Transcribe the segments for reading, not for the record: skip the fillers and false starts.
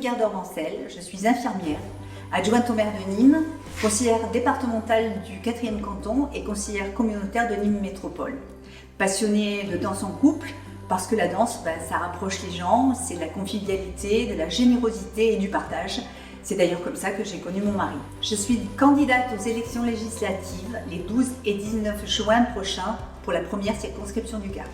Gardeur-Mancel, je suis infirmière, adjointe au maire de Nîmes, conseillère départementale du 4e canton et conseillère communautaire de Nîmes Métropole. Passionnée de danse en couple, parce que la danse, ça rapproche les gens, c'est de la convivialité, de la générosité et du partage. C'est d'ailleurs comme ça que j'ai connu mon mari. Je suis candidate aux élections législatives les 12 et 19 juin prochains pour la première circonscription du Gard.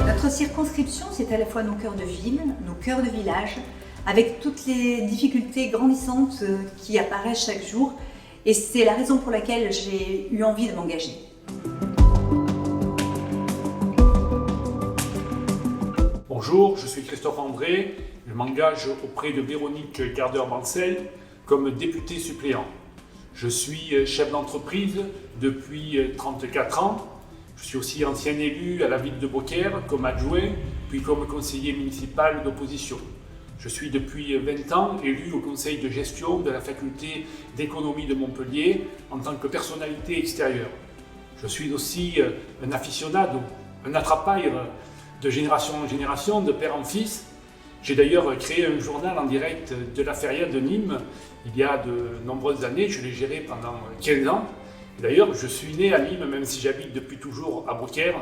Notre circonscription, c'est à la fois nos cœurs de ville, nos cœurs de village, avec toutes les difficultés grandissantes qui apparaissent chaque jour. Et c'est la raison pour laquelle j'ai eu envie de m'engager. Bonjour, je suis Christophe André. Je m'engage auprès de Véronique Gardeur-Mancel comme députée suppléant. Je suis chef d'entreprise depuis 34 ans. Je suis aussi ancien élu à la ville de Beaucaire comme adjoint, puis comme conseiller municipal d'opposition. Je suis depuis 20 ans élu au conseil de gestion de la faculté d'économie de Montpellier en tant que personnalité extérieure. Je suis aussi un aficionado, un attrapaille de génération en génération, de père en fils. J'ai d'ailleurs créé un journal en direct de la Feria de Nîmes il y a de nombreuses années. Je l'ai géré pendant 15 ans. D'ailleurs, je suis né à Nîmes, même si j'habite depuis toujours à Beaucaire.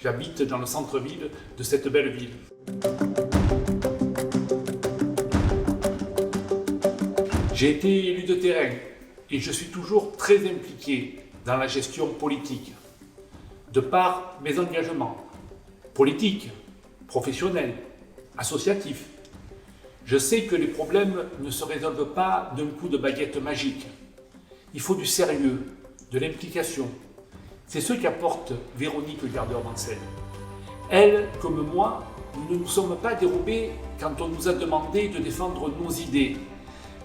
J'habite dans le centre-ville de cette belle ville. J'ai été élu de terrain et je suis toujours très impliqué dans la gestion politique. De par mes engagements politiques, professionnels, associatifs, je sais que les problèmes ne se résolvent pas d'un coup de baguette magique. Il faut du sérieux, de l'implication. C'est ce qu'apporte Véronique Gardeur-Mancel. Elle, comme moi, nous ne nous sommes pas dérobés quand on nous a demandé de défendre nos idées,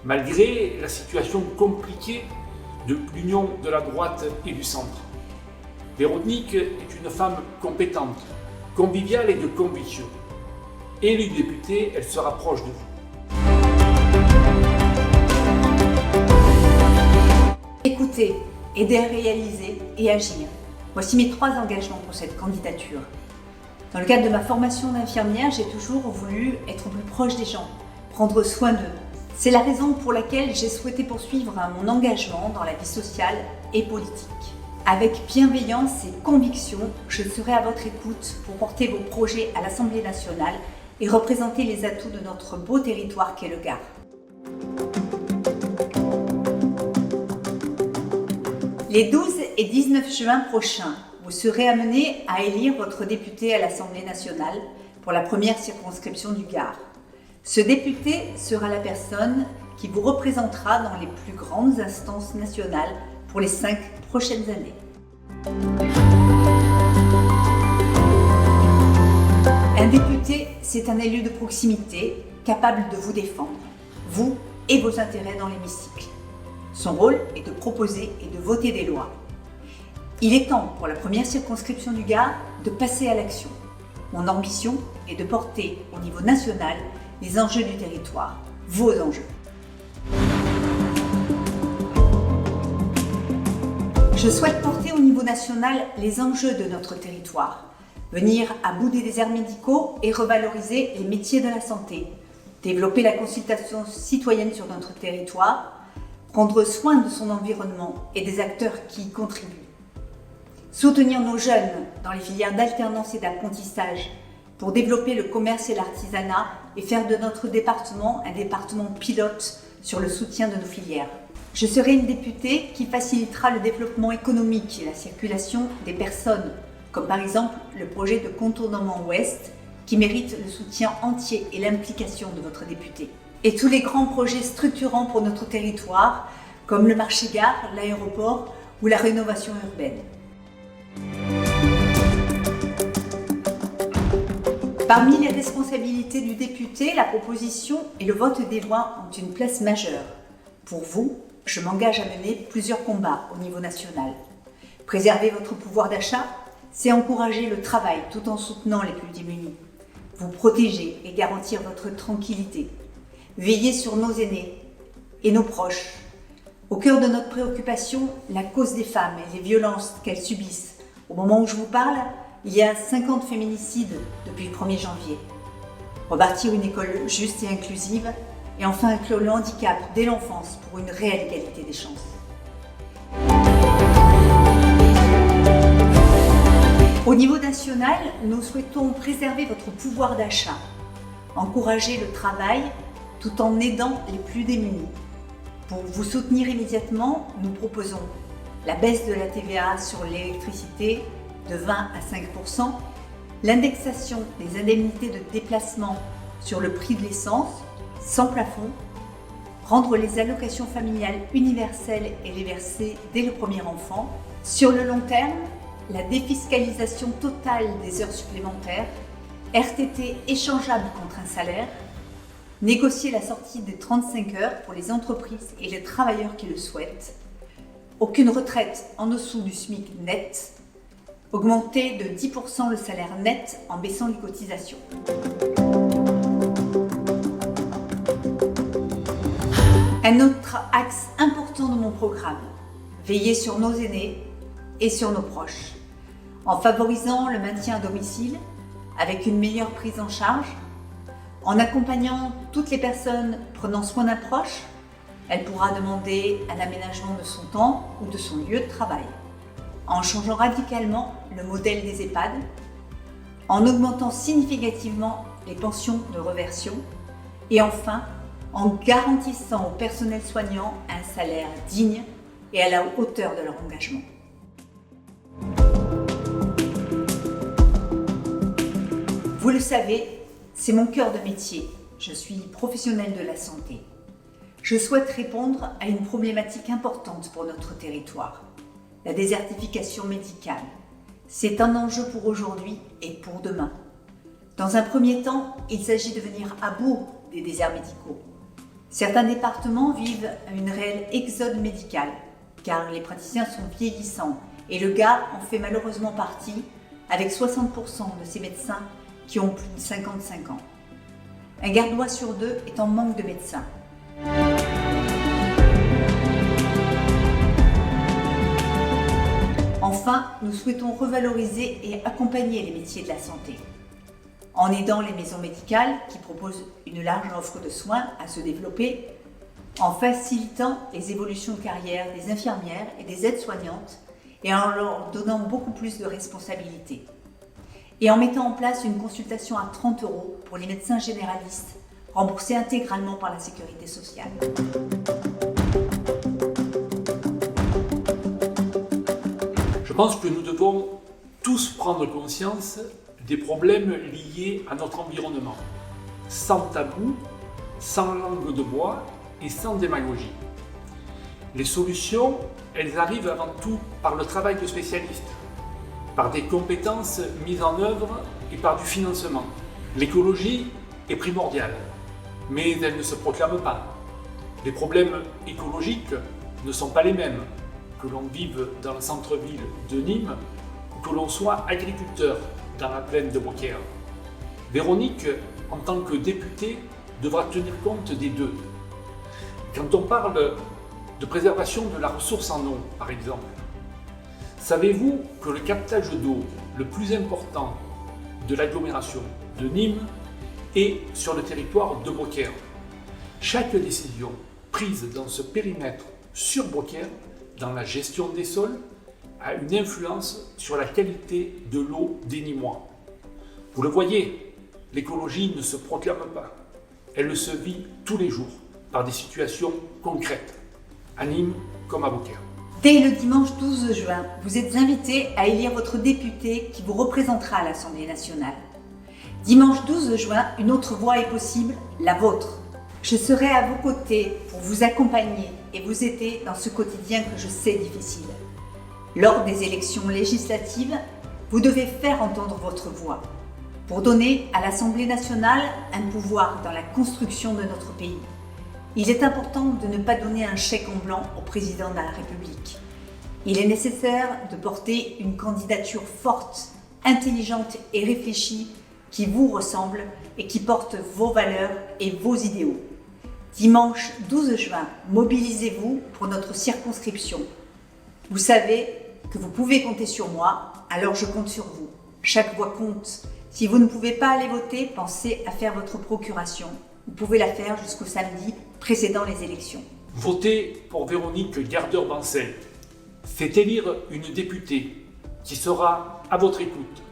malgré la situation compliquée de l'union de la droite et du centre. Véronique est une femme compétente, conviviale et de conviction. Élue députée, elle se rapproche de vous. Écoutez, aider à réaliser et agir. Voici mes 3 engagements pour cette candidature. Dans le cadre de ma formation d'infirmière, j'ai toujours voulu être plus proche des gens, prendre soin d'eux. C'est la raison pour laquelle j'ai souhaité poursuivre mon engagement dans la vie sociale et politique. Avec bienveillance et conviction, je serai à votre écoute pour porter vos projets à l'Assemblée nationale et représenter les atouts de notre beau territoire qu'est le Gard. Les 12 et 19 juin prochains, vous serez amenés à élire votre député à l'Assemblée nationale pour la première circonscription du Gard. Ce député sera la personne qui vous représentera dans les plus grandes instances nationales pour les 5 prochaines années. Un député, c'est un élu de proximité capable de vous défendre, vous et vos intérêts dans l'hémicycle. Son rôle est de proposer et de voter des lois. Il est temps pour la première circonscription du Gard de passer à l'action. Mon ambition est de porter au niveau national les enjeux du territoire, vos enjeux. Je souhaite porter au niveau national les enjeux de notre territoire, venir à bout des déserts médicaux et revaloriser les métiers de la santé, développer la consultation citoyenne sur notre territoire, prendre soin de son environnement et des acteurs qui y contribuent, soutenir nos jeunes dans les filières d'alternance et d'apprentissage pour développer le commerce et l'artisanat et faire de notre département un département pilote sur le soutien de nos filières. Je serai une députée qui facilitera le développement économique et la circulation des personnes, comme par exemple le projet de contournement ouest qui mérite le soutien entier et l'implication de votre député. Et tous les grands projets structurants pour notre territoire, comme le marché-gare, l'aéroport ou la rénovation urbaine. Parmi les responsabilités du député, la proposition et le vote des lois ont une place majeure. Pour vous, je m'engage à mener plusieurs combats au niveau national. Préserver votre pouvoir d'achat, c'est encourager le travail tout en soutenant les plus démunis. Vous protéger et garantir votre tranquillité. Veiller sur nos aînés et nos proches. Au cœur de notre préoccupation, la cause des femmes et les violences qu'elles subissent. Au moment où je vous parle, Il y a 50 féminicides depuis le 1er janvier. Rebâtir une école juste et inclusive, et enfin inclure le handicap dès l'enfance pour une réelle égalité des chances. Au niveau national, nous souhaitons préserver votre pouvoir d'achat, encourager le travail tout en aidant les plus démunis. Pour vous soutenir immédiatement, nous proposons la baisse de la TVA sur l'électricité de 20 à 5%, l'indexation des indemnités de déplacement sur le prix de l'essence, sans plafond, rendre les allocations familiales universelles et les verser dès le premier enfant. Sur le long terme, la défiscalisation totale des heures supplémentaires, RTT échangeable contre un salaire, négocier la sortie des 35 heures pour les entreprises et les travailleurs qui le souhaitent, aucune retraite en dessous du SMIC net, augmenter de 10% le salaire net en baissant les cotisations. Un autre axe important de mon programme, veiller sur nos aînés et sur nos proches, en favorisant le maintien à domicile avec une meilleure prise en charge, en accompagnant toutes les personnes prenant soin d'un proche. Elle pourra demander un aménagement de son temps ou de son lieu de travail, en changeant radicalement le modèle des EHPAD, en augmentant significativement les pensions de réversion et enfin en garantissant au personnel soignant un salaire digne et à la hauteur de leur engagement. Vous le savez, c'est mon cœur de métier. Je suis professionnelle de la santé. Je souhaite répondre à une problématique importante pour notre territoire, la désertification médicale. C'est un enjeu pour aujourd'hui et pour demain. Dans un premier temps, il s'agit de venir à bout des déserts médicaux. Certains départements vivent une réelle exode médical, car les praticiens sont vieillissants et le Gard en fait malheureusement partie, avec 60% de ces médecins qui ont plus de 55 ans. Un Gardois sur 2 est en manque de médecins. Enfin, nous souhaitons revaloriser et accompagner les métiers de la santé, en aidant les maisons médicales qui proposent une large offre de soins à se développer, en facilitant les évolutions de carrière des infirmières et des aides-soignantes et en leur donnant beaucoup plus de responsabilités, et en mettant en place une consultation à 30 € pour les médecins généralistes, remboursés intégralement par la Sécurité sociale. Je pense que nous devons tous prendre conscience des problèmes liés à notre environnement, sans tabou, sans langue de bois et sans démagogie. Les solutions, elles arrivent avant tout par le travail de spécialistes, par des compétences mises en œuvre et par du financement. L'écologie est primordiale, mais elle ne se proclame pas. Les problèmes écologiques ne sont pas les mêmes, que l'on vive dans le centre-ville de Nîmes ou que l'on soit agriculteur dans la plaine de Beaucaire. Véronique, en tant que députée, devra tenir compte des deux. Quand on parle de préservation de la ressource en eau, par exemple, savez-vous que le captage d'eau le plus important de l'agglomération de Nîmes est sur le territoire de Beaucaire? Chaque décision prise dans ce périmètre sur Beaucaire, dans la gestion des sols, a une influence sur la qualité de l'eau des Nîmois. Vous le voyez, l'écologie ne se proclame pas. Elle se vit tous les jours par des situations concrètes, à Nîmes comme à Beaucaire. Dès le dimanche 12 juin, vous êtes invités à élire votre député qui vous représentera à l'Assemblée nationale. Dimanche 12 juin, une autre voie est possible, la vôtre. Je serai à vos côtés pour vous accompagner et vous aider dans ce quotidien que je sais difficile. Lors des élections législatives, vous devez faire entendre votre voix pour donner à l'Assemblée nationale un pouvoir dans la construction de notre pays. Il est important de ne pas donner un chèque en blanc au président de la République. Il est nécessaire de porter une candidature forte, intelligente et réfléchie qui vous ressemble et qui porte vos valeurs et vos idéaux. Dimanche 12 juin, mobilisez-vous pour notre circonscription. Vous savez que vous pouvez compter sur moi, alors je compte sur vous. Chaque voix compte. Si vous ne pouvez pas aller voter, pensez à faire votre procuration. Vous pouvez la faire jusqu'au samedi précédant les élections. Votez pour Véronique Gardeur-Bancel. C'est élire une députée qui sera à votre écoute.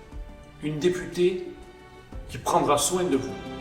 Une députée qui prendra soin de vous.